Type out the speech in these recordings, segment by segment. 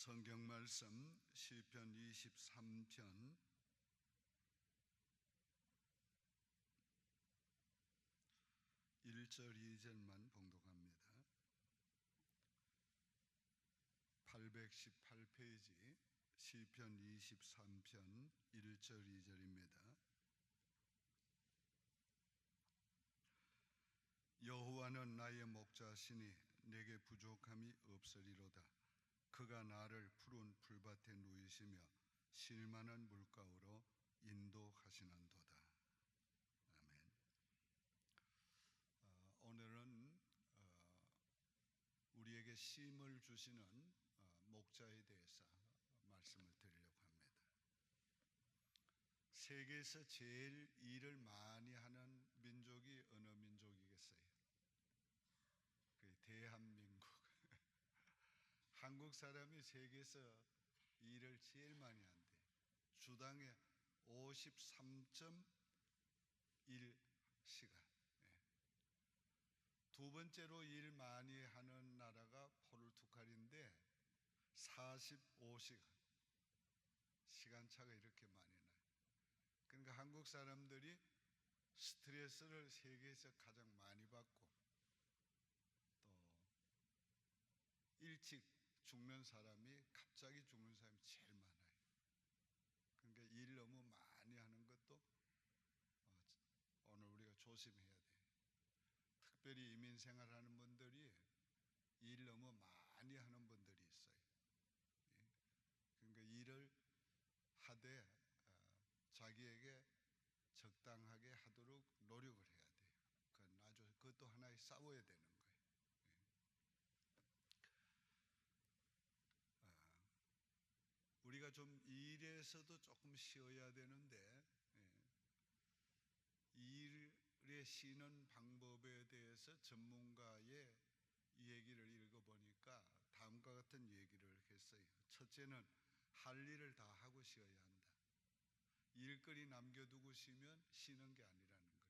성경 말씀 시편 23편 1절 2절만 봉독합니다. 818페이지 시편 23편 1절 2절입니다. 여호와는 나의 목자시니 내게 부족함이 없으리로다. 그가 나를 푸른 풀밭에 누이시며 쉴만한 물가로 인도하시는도다. 아멘. 오늘은 우리에게 쉼을 주시는 목자에 대해서 말씀을 드리려고 합니다. 세계에서 제일 일을 많이 하는 민족이 어느 민족이겠어요? 그 대한민국. 한국 사람이 세계에서 일을 제일 많이 한대. 주당에 53.1시간. 두 번째로 일 많이 하는 나라가 포르투갈인데 45시간. 시간차가 이렇게 많이 나요. 그러니까 한국 사람들이 스트레스를 세계에서 가장 많이 받고 또 일찍 죽는 사람이, 갑자기 죽는 사람이 제일 많아요. 그러니까 일 너무 많이 하는 것도 오늘 우리가 조심해야 돼요. 특별히 이민 생활하는 분들이 일 너무 많이 하는 분들이 있어요. 그러니까 일을 하되 자기에게 적당하게 하도록 노력을 해야 돼요. 그것도 하나의 싸워야 되는 거예요. 우리가 좀 일에서도 조금 쉬어야 되는데 일에 쉬는 방법에 대해서 전문가의 얘기를 읽어보니까 다음과 같은 얘기를 했어요. 첫째는 할 일을 다 하고 쉬어야 한다. 일거리 남겨두고 쉬면 쉬는 게 아니라는 거예요.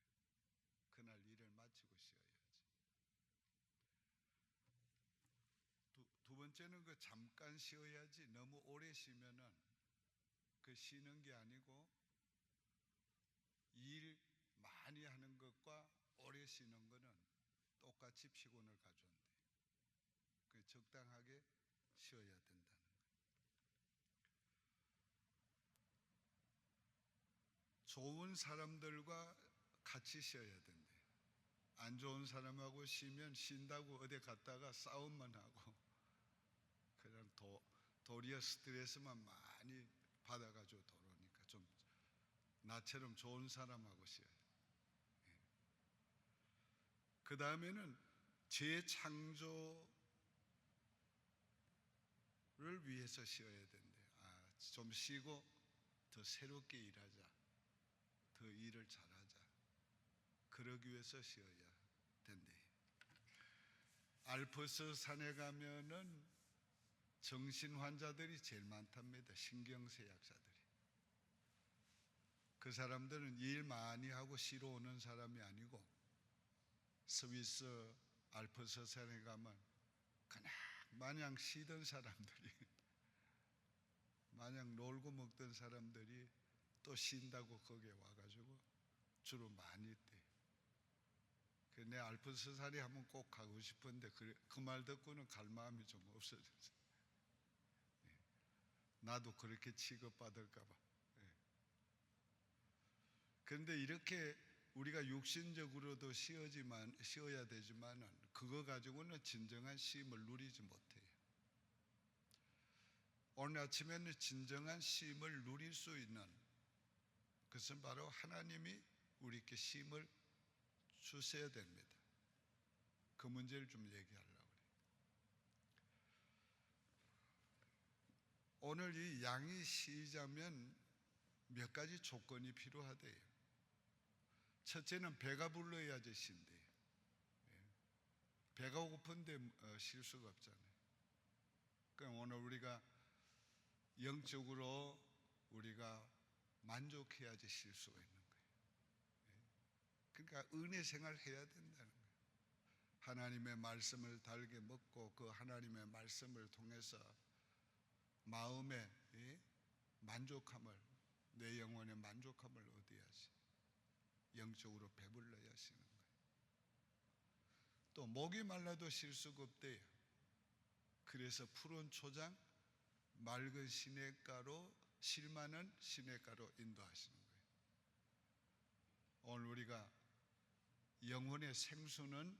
그날 일을 마치고 쉬어야지. 두 번째는 잠깐 쉬어야지 너무 오래 쉬면은 쉬는 게 아니고 일 많이 하는 것과 오래 쉬는 거는 똑같이 피곤을 가져온대. 적당하게 쉬어야 된다는 거예요. 좋은 사람들과 같이 쉬어야 된대. 안 좋은 사람하고 쉬면 쉰다고 어디 갔다가 싸움만 하고 그냥 도리어 스트레스만 많이 받아가지고 돌아오니까 좀 나처럼 좋은 사람하고 쉬어요. 그 다음에는 재창조를 위해서 쉬어야 된대. 좀 쉬고 더 새롭게 일하자, 더 일을 잘하자, 그러기 위해서 쉬어야 된대. 알프스 산에 가면은 정신 환자들이 제일 많답니다. 신경쇠 약자들이. 그 사람들은 일 많이 하고 쉬러 오는 사람이 아니고 스위스 알프스 산에 가면 그냥 마냥 쉬던 사람들이, 마냥 놀고 먹던 사람들이 또 쉰다고 거기에 와가지고 주로 많이 있대. 내 알프스 산에 한번 꼭 가고 싶은데 그 말 듣고는 갈 마음이 좀 없어졌어요. 나도 그렇게 취급받을까 봐. 그런데 이렇게 우리가 육신적으로도 쉬어야 되지만은 그거 가지고는 진정한 쉼을 누리지 못해요. 오늘 아침에는 진정한 쉼을 누릴 수 있는 그것은 바로 하나님이 우리에게 쉼을 주셔야 됩니다. 그 문제를 좀 얘기하려고 그래요. 오늘 이 양이 쉬자면 몇 가지 조건이 필요하대요. 첫째는 배가 불러야지 쉰대요. 배가 고픈데 쉴 수가 없잖아요. 그럼 오늘 우리가 영적으로 우리가 만족해야지 쉴 수가 있는 거예요. 그러니까 은혜 생활 해야 된다는 거예요. 하나님의 말씀을 달게 먹고 그 하나님의 말씀을 통해서 마음의 만족함을, 내 영혼의 만족함을 얻어야 하시, 영적으로 배불러야 하시는 거예요. 또 목이 말라도 쉴 수가 없대요. 그래서 푸른 초장, 맑은 시냇가로, 쉴만한 시냇가로 인도하시는 거예요. 오늘 우리가 영혼의 생수는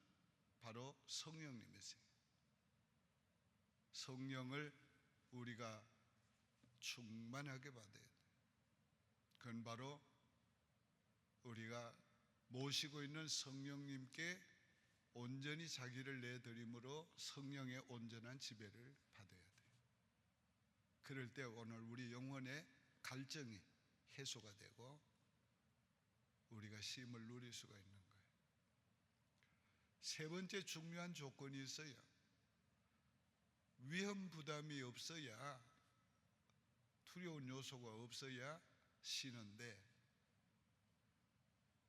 바로 성령님이세요. 성령을 우리가 충만하게 받아야 돼요. 그건 바로 우리가 모시고 있는 성령님께 온전히 자기를 내드림으로 성령의 온전한 지배를 받아야 돼요. 그럴 때 오늘 우리 영혼의 갈증이 해소가 되고 우리가 쉼을 누릴 수가 있는 거예요. 세 번째 중요한 조건이 있어요. 위험 부담이 없어야, 두려운 요소가 없어야 쉬는데,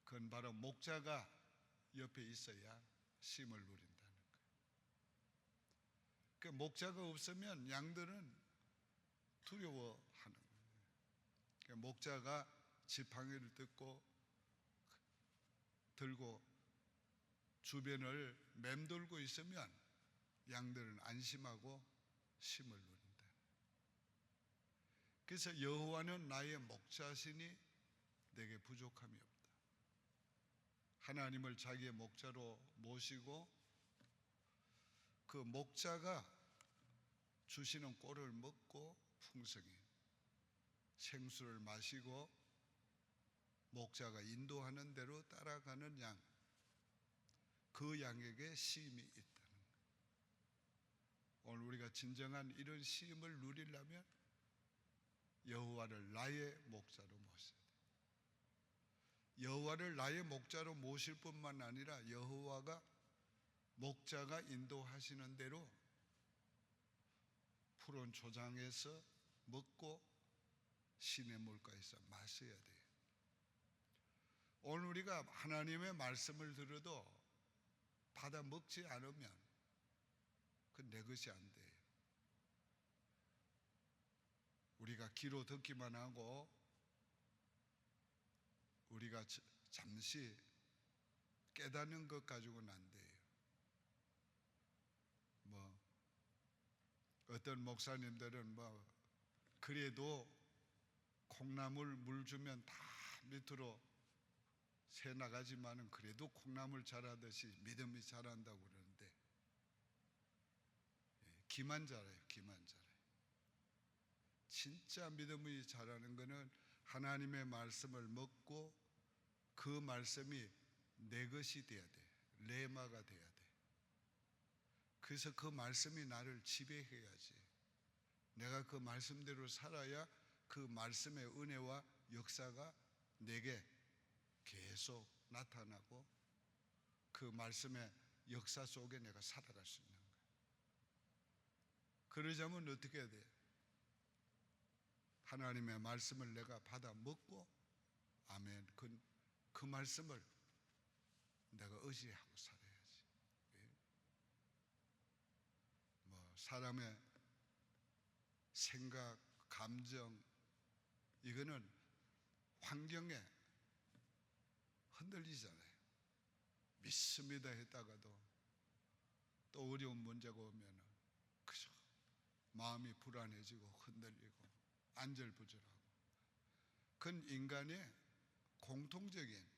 그건 바로 목자가 옆에 있어야 쉼을 누린다는 거예요. 그 목자가 없으면 양들은 두려워하는 거예요. 목자가 지팡이를 들고 주변을 맴돌고 있으면 양들은 안심하고 쉼을 누린다. 그래서 여호와는 나의 목자시니 내게 부족함이 없다. 하나님을 자기의 목자로 모시고 그 목자가 주시는 꼴을 먹고 풍성히 생수를 마시고 목자가 인도하는 대로 따라가는 양, 그 양에게 쉼이 있다는 거예요. 오늘 우리가 진정한 이런 쉼을 누리려면 여호와를 나의 목자로 모셔야 돼요. 여호와를 나의 목자로 모실 뿐만 아니라 여호와가 목자가 인도하시는 대로 푸른 초장에서 먹고 시냇 물가에서 마셔야 돼요. 오늘 우리가 하나님의 말씀을 들어도 받아 먹지 않으면 그건 내 것이 안 돼요. 우리가 귀로 듣기만 하고 우리가 잠시 깨닫는 것 가지고는 안 돼요. 어떤 목사님들은 그래도 콩나물 물 주면 다 밑으로 새 나가지만은 그래도 콩나물 자라듯이 믿음이 자란다고 그러는데, 기만 자라요. 기만 자라요. 진짜 믿음이 자라는 것은 하나님의 말씀을 먹고 그 말씀이 내 것이 돼야 돼. 레마가 돼야 돼. 그래서 그 말씀이 나를 지배해야지. 내가 그 말씀대로 살아야 그 말씀의 은혜와 역사가 내게 계속 나타나고 그 말씀의 역사 속에 내가 살아갈 수 있는 거예요. 그러자면 어떻게 해야 돼요? 하나님의 말씀을 내가 받아 먹고, 아멘, 그 말씀을 내가 의지하고 살아야지. 사람의 생각, 감정, 이거는 환경에 흔들리잖아요. 믿습니다 했다가도 또 어려운 문제가 오면 그저 마음이 불안해지고 흔들리고 안절부절하고. 그건 인간의 공통적인,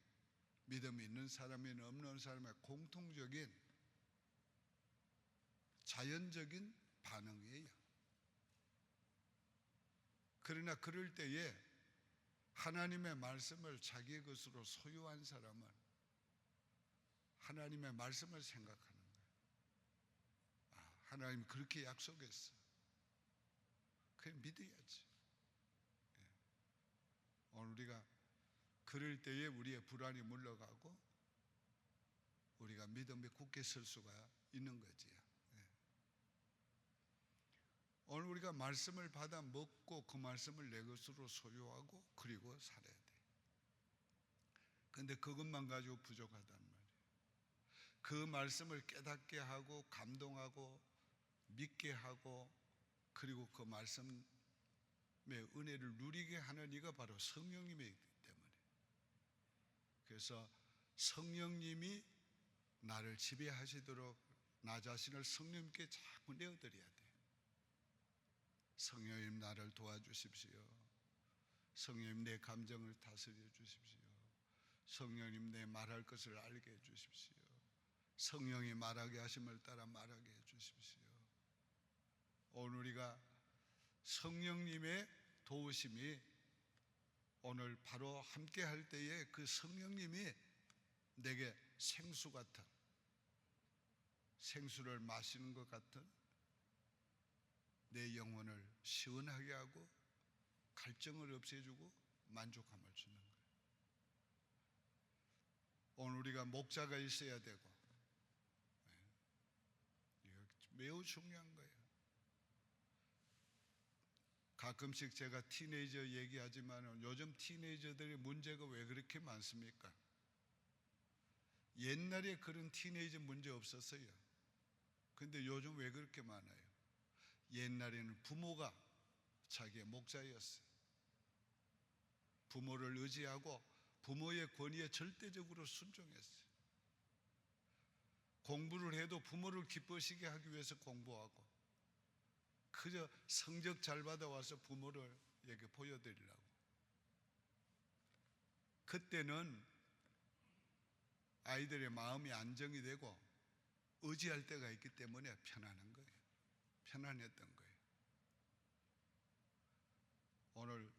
믿음이 있는 사람이 없는 사람의 공통적인 자연적인 반응이에요. 그러나 그럴 때에 하나님의 말씀을 자기의 것으로 소유한 사람은 하나님의 말씀을 생각하는 거예요. 하나님 그렇게 약속했어. 그냥 믿어야지. 오늘 우리가 그럴 때에 우리의 불안이 물러가고 우리가 믿음에 굳게 설 수가 있는 거지요. 오늘 우리가 말씀을 받아 먹고 그 말씀을 내 것으로 소유하고 그리고 살아야 돼. 그런데 그것만 가지고 부족하단 말이에요. 그 말씀을 깨닫게 하고 감동하고 믿게 하고 그리고 그 말씀의 은혜를 누리게 하는 이가 바로 성령님이기 때문에, 그래서 성령님이 나를 지배하시도록 나 자신을 성령님께 자꾸 내어드려야 돼요. 성령님 나를 도와주십시오. 성령님 내 감정을 다스려 주십시오. 성령님 내 말할 것을 알게 해 주십시오. 성령이 말하게 하심을 따라 말하게 해 주십시오. 오늘 우리가 성령님의 도우심이 오늘 바로 함께 할 때에 그 성령님이 내게 생수 같은, 생수를 마시는 것 같은 내 영혼을 시원하게 하고 갈증을 없애주고 만족함을 주는 거예요. 오늘 우리가 목자가 있어야 되고, 이거 매우 중요한 거예요. 가끔씩 제가 티네이저 얘기하지만 요즘 티네이저들의 문제가 왜 그렇게 많습니까? 옛날에 그런 티네이저 문제 없었어요. 근데 요즘 왜 그렇게 많아요? 옛날에는 부모가 자기의 목자였어요. 부모를 의지하고 부모의 권위에 절대적으로 순종했어요. 공부를 해도 부모를 기쁘시게 하기 위해서 공부하고, 그저 성적 잘 받아와서 부모를 이렇게 보여드리려고. 그때는 아이들의 마음이 안정이 되고 의지할 때가 있기 때문에 편안한 거예요. 편안했던 거예요. 오늘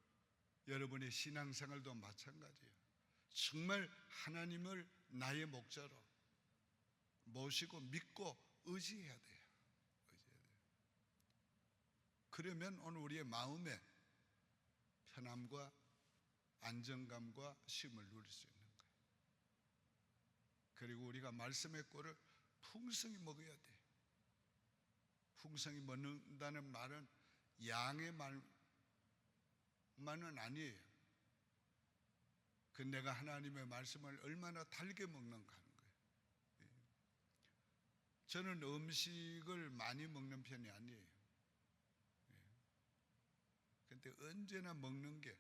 여러분의 신앙생활도 마찬가지예요. 정말 하나님을 나의 목자로 모시고 믿고 의지해야 돼요. 의지해야 돼요. 그러면 오늘 우리의 마음에 편함과 안정감과 쉼을 누릴 수 있는 거예요. 그리고 우리가 말씀의 꼴을 풍성히 먹어야 돼요. 풍성히 먹는다는 말은 양의 말만은 아니에요. 그 내가 하나님의 말씀을 얼마나 달게 먹는가 하는 거예요. 저는 음식을 많이 먹는 편이 아니에요. 그런데 언제나 먹는 게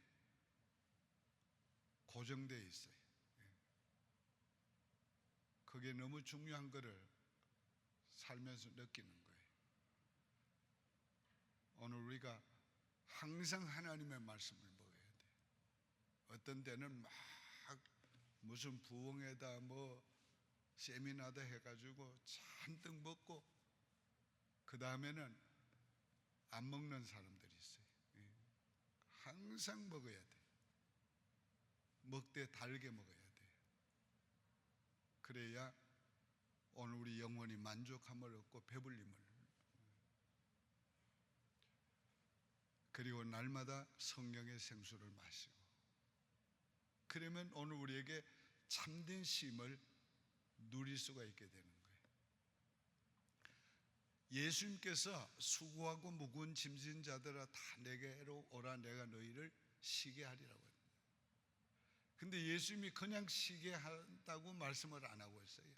고정되어 있어요. 그게 너무 중요한 거를 살면서 느끼는 거예요. 오늘 우리가 항상 하나님의 말씀을 먹어야 돼요. 어떤 때는 막 무슨 부흥회다 뭐 세미나다 해가지고 잔뜩 먹고 그 다음에는 안 먹는 사람들이 있어요. 항상 먹어야 돼요. 먹되 달게 먹어야 돼요. 그래야 오늘 우리 영혼이 만족함을 얻고 배불림을, 그리고 날마다 성령의 생수를 마시고, 그러면 오늘 우리에게 참된 쉼을 누릴 수가 있게 되는 거예요. 예수님께서 수고하고 무거운 짐진 자들아 다 내게로 오라 내가 너희를 쉬게 하리라고 했습니다. 근데 예수님이 그냥 쉬게 한다고 말씀을 안 하고 있어요.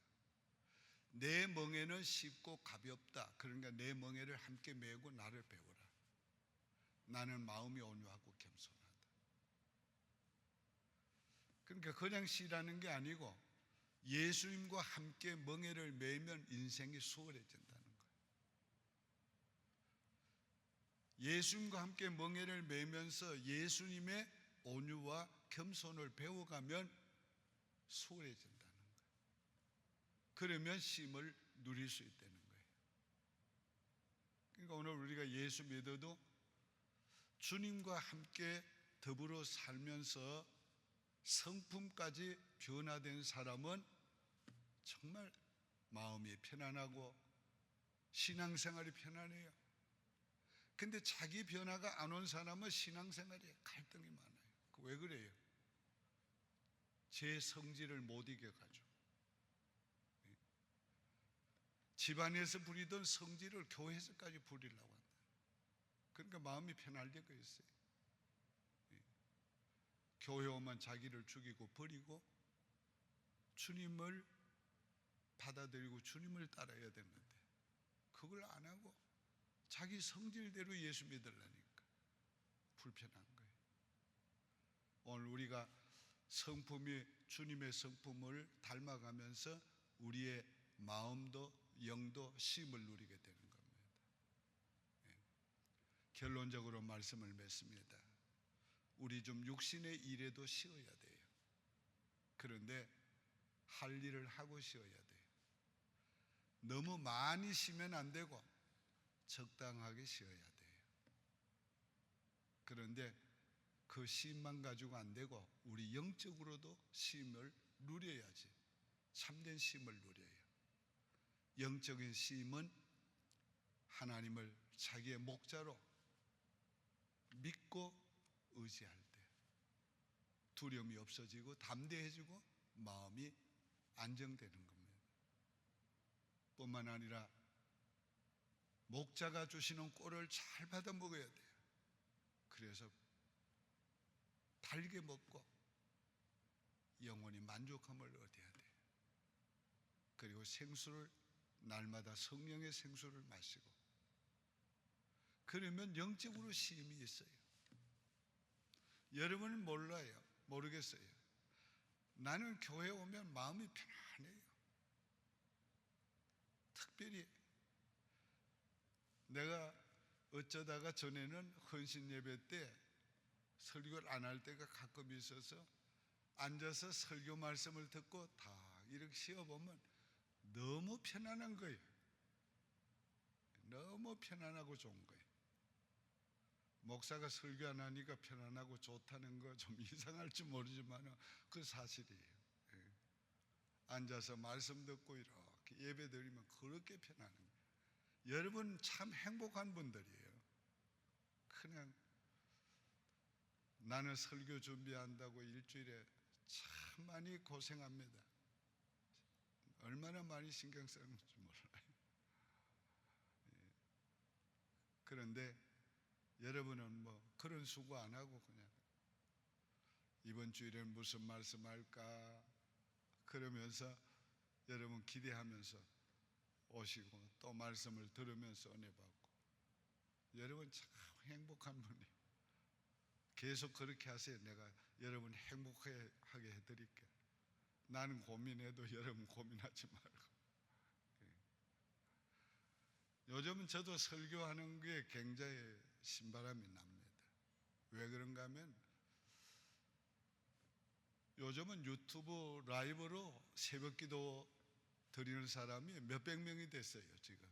내 멍에는 쉽고 가볍다. 그러니까 내 멍에를 함께 메고 나를 배우라. 나는 마음이 온유하고 겸손하다. 그러니까 그냥 쉬라는 게 아니고 예수님과 함께 멍에를 메면 인생이 수월해진다는 거예요. 예수님과 함께 멍에를 메면서 예수님의 온유와 겸손을 배워가면 수월해진다는 거예요. 그러면 쉼을 누릴 수 있다는 거예요. 그러니까 오늘 우리가 예수 믿어도 주님과 함께 더불어 살면서 성품까지 변화된 사람은 정말 마음이 편안하고 신앙생활이 편안해요. 근데 자기 변화가 안 온 사람은 신앙생활에 갈등이 많아요. 왜 그래요? 제 성질을 못 이겨가지고 집안에서 부리던 성질을 교회에서까지 부리려고 한다. 그러니까 마음이 편할 리가 있어요. 교회 오면 자기를 죽이고 버리고 주님을 받아들이고 주님을 따라야 되는데 그걸 안 하고 자기 성질대로 예수 믿으려니까 불편한 거예요. 오늘 우리가 성품이 주님의 성품을 닮아가면서 우리의 마음도 영도 쉼을 누리게 되는 겁니다. 결론적으로 말씀을 맺습니다. 우리 좀 육신의 일에도 쉬어야 돼요. 그런데 할 일을 하고 쉬어야 돼요. 너무 많이 쉬면 안 되고 적당하게 쉬어야 돼요. 그런데 그 쉼만 가지고 안 되고 우리 영적으로도 쉼을 누려야지. 참된 쉼을 누려요. 영적인 쉼은 하나님을 자기의 목자로 믿고 의지할 때 두려움이 없어지고 담대해지고 마음이 안정되는 겁니다. 뿐만 아니라 목자가 주시는 꼴을 잘 받아 먹어야 돼요. 그래서 달게 먹고 영원히 만족함을 얻어야 돼요. 그리고 생수를 날마다 성령의 생수를 마시고 그러면 영적으로 쉼이 있어요. 여러분은 몰라요. 모르겠어요. 나는 교회 오면 마음이 편안해요. 특별히 내가 어쩌다가 전에는 헌신 예배 때 설교를 안 할 때가 가끔 있어서 앉아서 설교 말씀을 듣고 다 이렇게 쉬어보면 너무 편안한 거예요. 너무 편안하고 좋은 거예요. 목사가 설교 안 하니까 편안하고 좋다는 거 좀 이상할지 모르지만 그 사실이에요. 앉아서 말씀 듣고 이렇게 예배 드리면 그렇게 편안한 거예요. 여러분 참 행복한 분들이에요. 그냥 나는 설교 준비한다고 일주일에 참 많이 고생합니다. 얼마나 많이 신경 쓰는지 몰라요. 그런데 여러분은 뭐 그런 수고 안 하고 그냥 이번 주일엔 무슨 말씀 할까 그러면서 여러분 기대하면서 오시고 또 말씀을 들으면서 은혜 받고 여러분 참 행복한 분이에요. 계속 그렇게 하세요. 내가 여러분 행복하게 해드릴게요. 나는 고민해도 여러분 고민하지 말고. 요즘은 저도 설교하는 게 굉장히 신바람이 납니다. 왜 그런가 하면 요즘은 유튜브 라이브로 새벽기도 드리는 사람이 몇백 명이 됐어요 지금.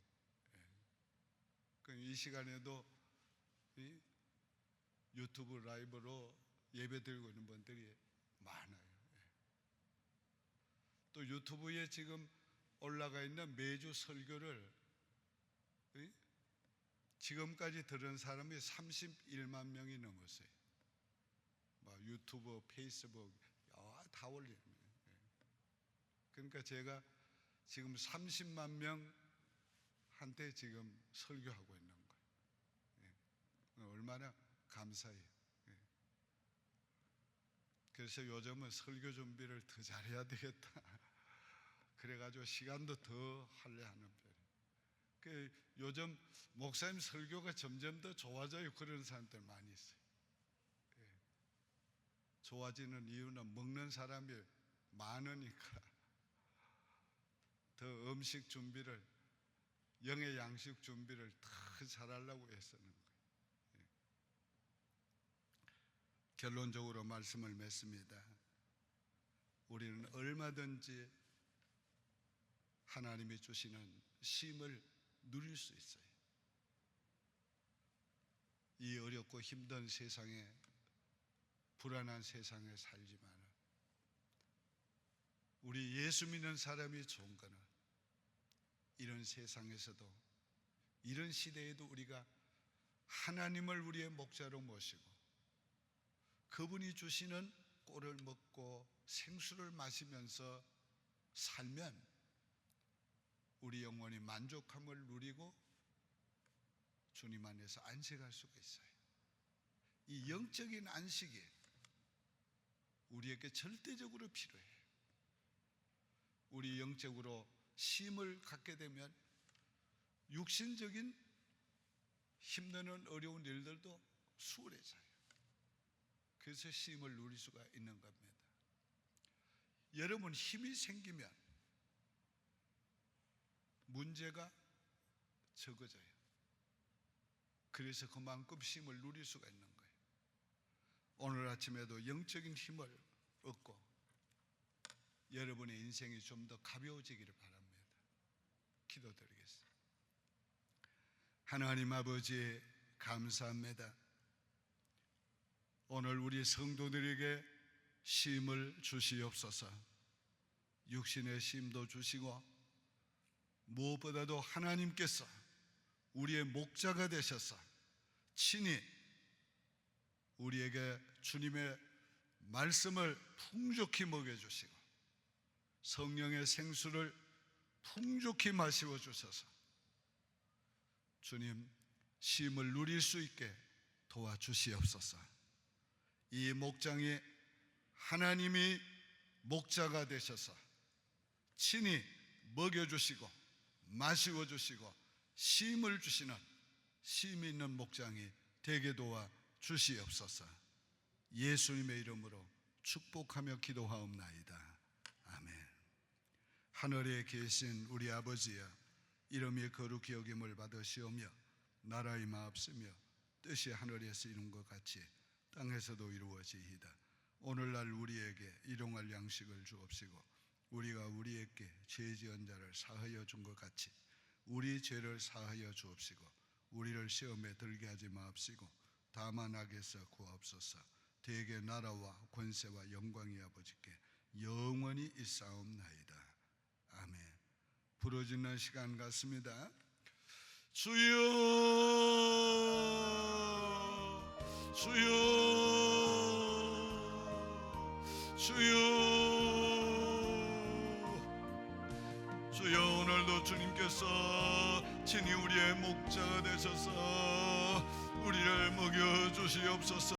이 시간에도 이 유튜브 라이브로 예배 드리고 있는 분들이 많아요. 또 유튜브에 지금 올라가 있는 매주 설교를 지금까지 들은 사람이 31만 명이 넘었어요. 유튜브, 페이스북 다 올리는 거예요. 그러니까 제가 지금 30만 명한테 지금 설교하고 있는 거예요. 얼마나 감사해요. 그래서 요즘은 설교 준비를 더 잘해야 되겠다. 그래가지고 시간도 더 하려 하는 편이에요. 요즘 목사님 설교가 점점 더 좋아져요. 그런 사람들 많이 있어요. 좋아지는 이유는 먹는 사람이 많으니까 더 음식 준비를 영의 양식 준비를 더 잘하려고 애쓰는 거예요. 결론적으로 말씀을 맺습니다. 우리는 얼마든지 하나님이 주시는 쉼을 누릴 수 있어요. 이 어렵고 힘든 세상에 불안한 세상에 살지만 우리 예수 믿는 사람이 좋은 거는 이런 세상에서도 이런 시대에도 우리가 하나님을 우리의 목자로 모시고 그분이 주시는 꼴을 먹고 생수를 마시면서 살면 우리 영혼이 만족함을 누리고 주님 안에서 안식할 수가 있어요. 이 영적인 안식이 우리에게 절대적으로 필요해요. 우리 영적으로 쉼을 갖게 되면 육신적인 힘드는 어려운 일들도 수월해져요. 그래서 쉼을 누릴 수가 있는 겁니다. 여러분 힘이 생기면 문제가 적어져요. 그래서 그만큼 쉼을 누릴 수가 있는 거예요. 오늘 아침에도 영적인 힘을 얻고 여러분의 인생이 좀 더 가벼워지기를 바랍니다. 기도드리겠습니다. 하나님 아버지 감사합니다. 오늘 우리 성도들에게 쉼을 주시옵소서. 육신의 쉼도 주시고 무엇보다도 하나님께서 우리의 목자가 되셔서 친히 우리에게 주님의 말씀을 풍족히 먹여주시고 성령의 생수를 풍족히 마시워 주셔서 주님 쉼을 누릴 수 있게 도와주시옵소서. 이 목장에 하나님이 목자가 되셔서 친히 먹여주시고 마시워주시고 쉼을 주시는 쉼 있는 목장이 되게 도와 주시옵소서. 예수님의 이름으로 축복하며 기도하옵나이다. 아멘. 하늘에 계신 우리 아버지여, 이름이 거룩히 여김을 받으시오며 나라의 마옵시며 뜻이 하늘에서 이룬 것 같이 땅에서도 이루어지이다. 오늘날 우리에게 일용할 양식을 주옵시고 우리가 우리에게 죄 지은 자를 사하여 준 것 같이 우리 죄를 사하여 주옵시고 우리를 시험에 들게 하지 마옵시고 다만 악에서 구하옵소서. 대개 나라와 권세와 영광이 아버지께 영원히 있사옵나이다. 아멘. 부르짖는 시간 같습니다. 주여 주여 주여 주여. 오늘도 주님께서 친히 우리의 목자가 되셔서 우리를 먹여 주시옵소서.